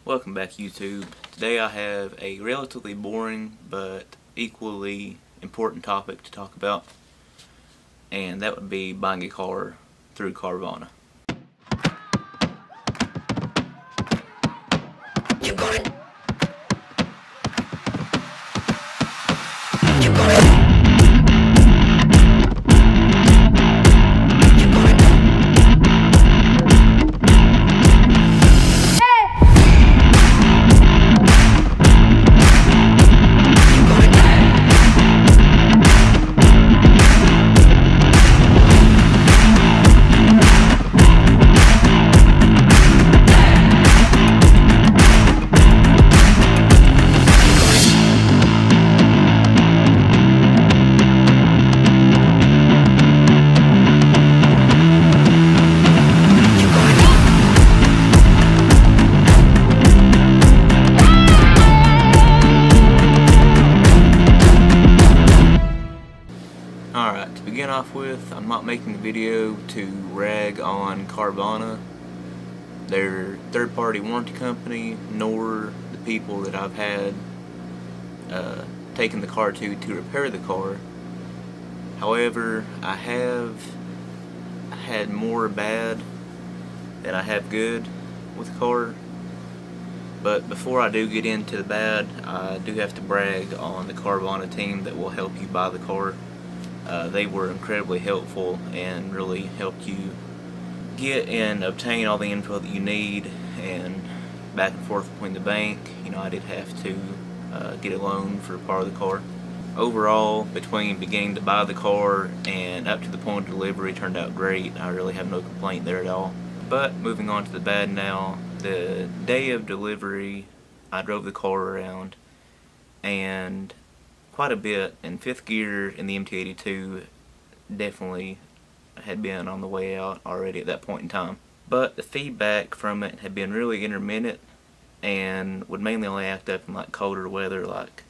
Welcome back, YouTube. Today I have a relatively boring but equally important topic to talk about, and that would be buying a car through Carvana. You got it. You got it. Alright, to begin off with, I'm not making a video to rag on Carvana, their third-party warranty company, nor the people that I've had taken the car to repair the car. However, I have had more bad than I have good with the car. But before I do get into the bad, I do have to brag on the Carvana team that will help you buy the car. They were incredibly helpful and really helped you get and obtain all the info that you need, and back and forth between the bank. You know, I did have to get a loan for part of the car. Overall, between beginning to buy the car and up to the point of delivery, turned out great. I really have no complaint there at all. But moving on to the bad now, the day of delivery, I drove the car around, and quite a bit in fifth gear in the MT82 definitely had been on the way out already at that point in time. But the feedback from it had been really intermittent and would mainly only act up in like colder weather, like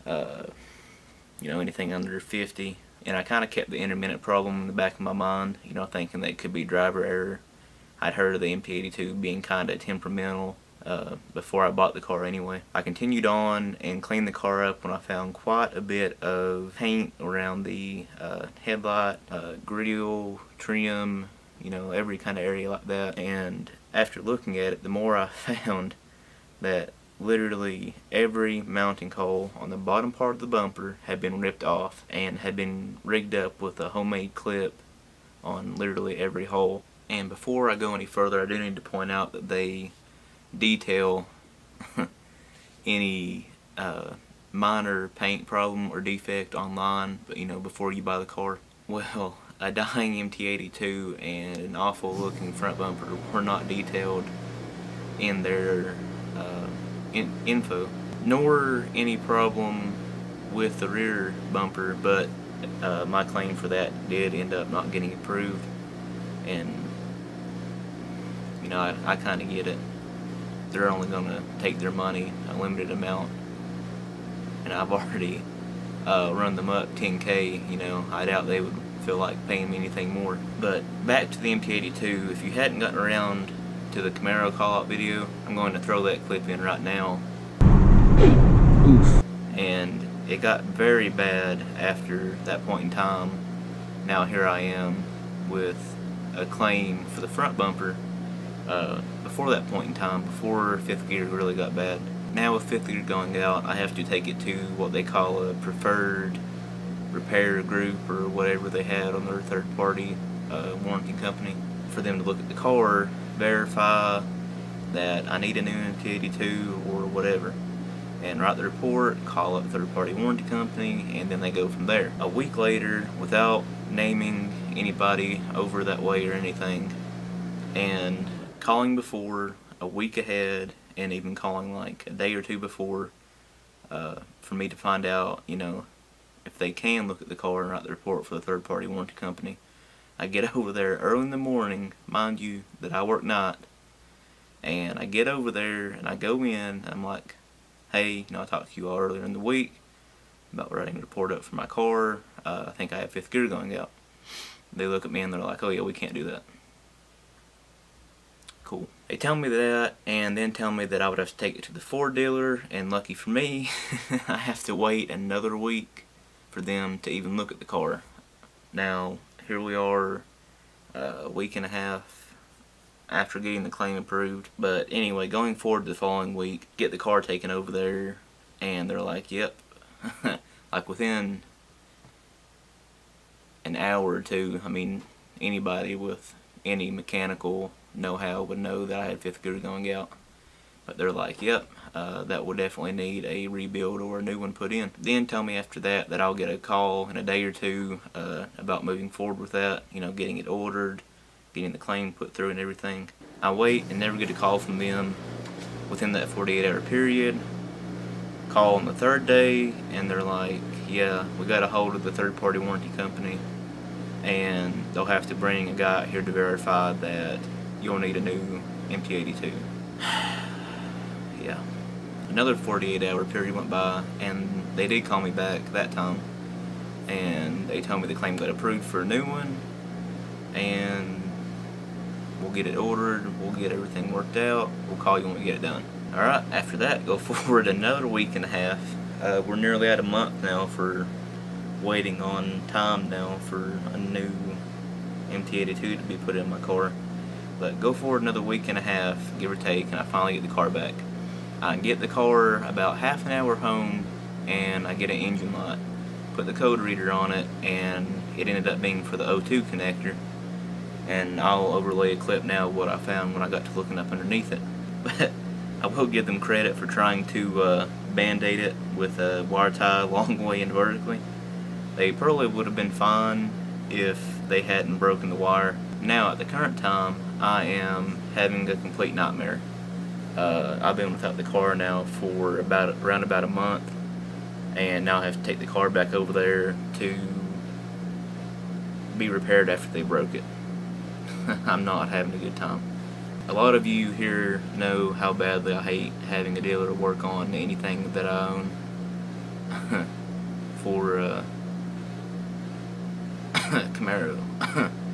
you know, anything under 50. And I kind of kept the intermittent problem in the back of my mind, you know, thinking that it could be driver error. I'd heard of the MT82 being kind of temperamental before I bought the car anyway. I continued on and cleaned the car up when I found quite a bit of paint around the headlight, grille, trim, you know, every kind of area like that. And after looking at it, the more I found that literally every mounting hole on the bottom part of the bumper had been ripped off and had been rigged up with a homemade clip on literally every hole. And before I go any further, I do need to point out that they detail any minor paint problem or defect online, but you know, before you buy the car. Well, a dying MT82 and an awful looking front bumper were not detailed in their info, nor any problem with the rear bumper, but my claim for that did end up not getting approved. And you know, I kind of get it. They're only going to take their money a limited amount, and I've already run them up 10K. You know, I doubt they would feel like paying me anything more. But back to the MT82, if you hadn't gotten around to the Camaro call-out video, I'm going to throw that clip in right now. Oof. And it got very bad after that point in time. Now here I am with a claim for the front bumper before that point in time, before fifth gear really got bad. Now with fifth gear going out, I have to take it to what they call a preferred repair group or whatever they had on their third party warranty company, for them to look at the car, verify that I need a new MT82 or whatever, and write the report, call up the third party warranty company, and then they go from there. A week later, without naming anybody over that way or anything, and calling before, a week ahead, and even calling like a day or two before for me to find out, you know, if they can look at the car and write the report for the third party warranty company. I get over there early in the morning, mind you that I work night, and I get over there and I go in and I'm like, hey, you know, I talked to you all earlier in the week about writing a report up for my car. I think I have fifth gear going out. They look at me and they're like, oh yeah, we can't do that. cool. They tell me that, and then tell me that I would have to take it to the Ford dealer, and lucky for me, I have to wait another week for them to even look at the car. Now, here we are, a week and a half after getting the claim approved. But anyway, going forward the following week, get the car taken over there, and they're like, yep, like within an hour or two. I mean, anybody with any mechanical know-how would know that I had fifth gear going out. But they're like, yep, that will definitely need a rebuild or a new one put in. Then tell me after that that I'll get a call in a day or two about moving forward with that, you know, getting it ordered, getting the claim put through and everything. I wait and never get a call from them within that 48-hour period. Call on the third day and they're like, yeah, we got a hold of the third-party warranty company and they'll have to bring a guy out here to verify that you'll need a new MT82. Yeah. Another 48-hour period went by and they did call me back that time and they told me the claim got approved for a new one and we'll get it ordered, we'll get everything worked out, we'll call you when we get it done. Alright, after that, go forward another week and a half. We're nearly at a month now for waiting on time now for a new MT82 to be put in my car. But go forward another week and a half, give or take, and I finally get the car back. I get the car about half an hour home and I get an engine light. Put the code reader on it and it ended up being for the O2 connector. And I'll overlay a clip now of what I found when I got to looking up underneath it. But I will give them credit for trying to band-aid it with a wire tie long way and vertically. They probably would have been fine if they hadn't broken the wire. Now at the current time I am having a complete nightmare. I've been without the car now for around about a month, and now I have to take the car back over there to be repaired after they broke it. I'm not having a good time. A lot of you here know how badly I hate having a dealer work on anything that I own for Camaro.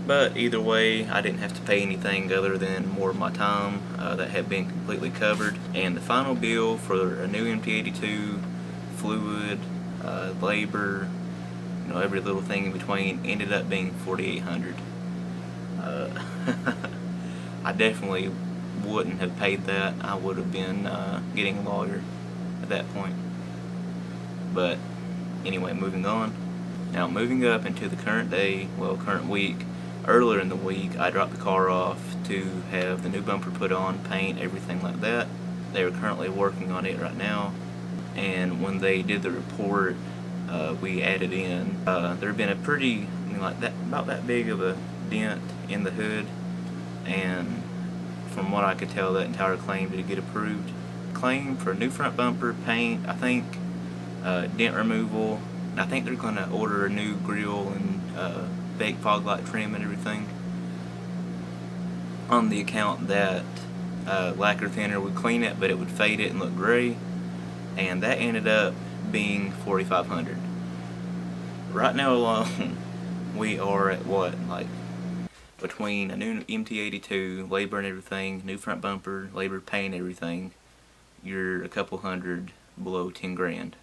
But either way, I didn't have to pay anything other than more of my time that had been completely covered. And the final bill for a new MT82, fluid, labor, you know, every little thing in between, ended up being $4,800. I definitely wouldn't have paid that. I would have been getting a lawyer at that point. But anyway, moving on. Now moving up into the current day, well, current week. Earlier in the week, I dropped the car off to have the new bumper put on, paint, everything like that. They are currently working on it right now. And when they did the report, we added in, there had been a pretty, I mean, like that, about that big of a dent in the hood. And from what I could tell, that entire claim did get approved. Claim for a new front bumper, paint, I think, dent removal. I think they're going to order a new grille and fake fog light trim and everything, on the account that lacquer thinner would clean it but it would fade it and look gray, and that ended up being $4,500. Right now alone we are at what, like between a new MT82, labor and everything, new front bumper, labor, paint, everything, you're a couple hundred below 10 grand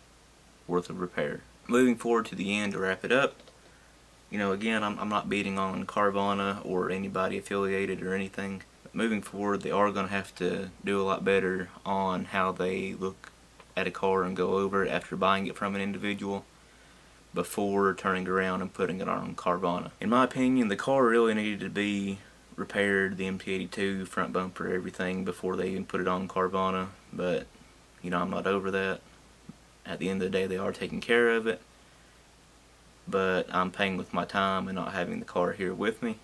worth of repair. Moving forward to the end to wrap it up, you know, again, I'm not beating on Carvana or anybody affiliated or anything. But moving forward, they are going to have to do a lot better on how they look at a car and go over it after buying it from an individual before turning around and putting it on Carvana. In my opinion, the car really needed to be repaired, the MT82, front bumper, everything, before they even put it on Carvana. But, you know, I'm not over that. At the end of the day, they are taking care of it. But I'm paying with my time and not having the car here with me.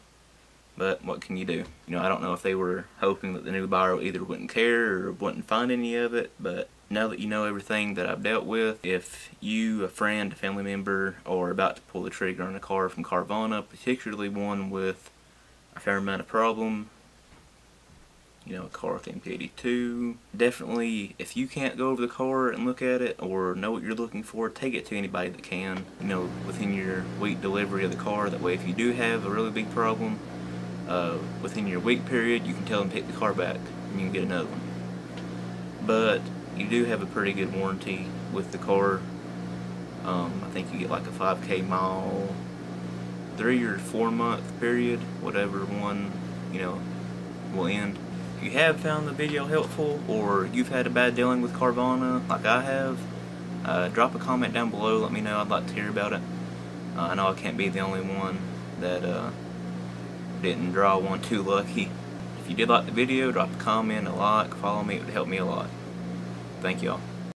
But what can you do? You know, I don't know if they were hoping that the new buyer either wouldn't care or wouldn't find any of it, but now that you know everything that I've dealt with, if you, a friend, a family member, are about to pull the trigger on a car from Carvana, particularly one with a fair amount of problem, you know, a car with MT82, definitely, if you can't go over the car and look at it or know what you're looking for, take it to anybody that can, you know, within your week delivery of the car. That way, if you do have a really big problem, within your week period, you can tell them to pick the car back and you can get another one. But you do have a pretty good warranty with the car. I think you get like a 5K mile, 3 or 4 month period, whatever one, you know, will end. If you have found the video helpful, or you've had a bad dealing with Carvana like I have, drop a comment down below, let me know. I'd like to hear about it. I know I can't be the only one that didn't draw one too lucky. If you did like the video, drop a comment, a like, follow me, it would help me a lot. Thank y'all.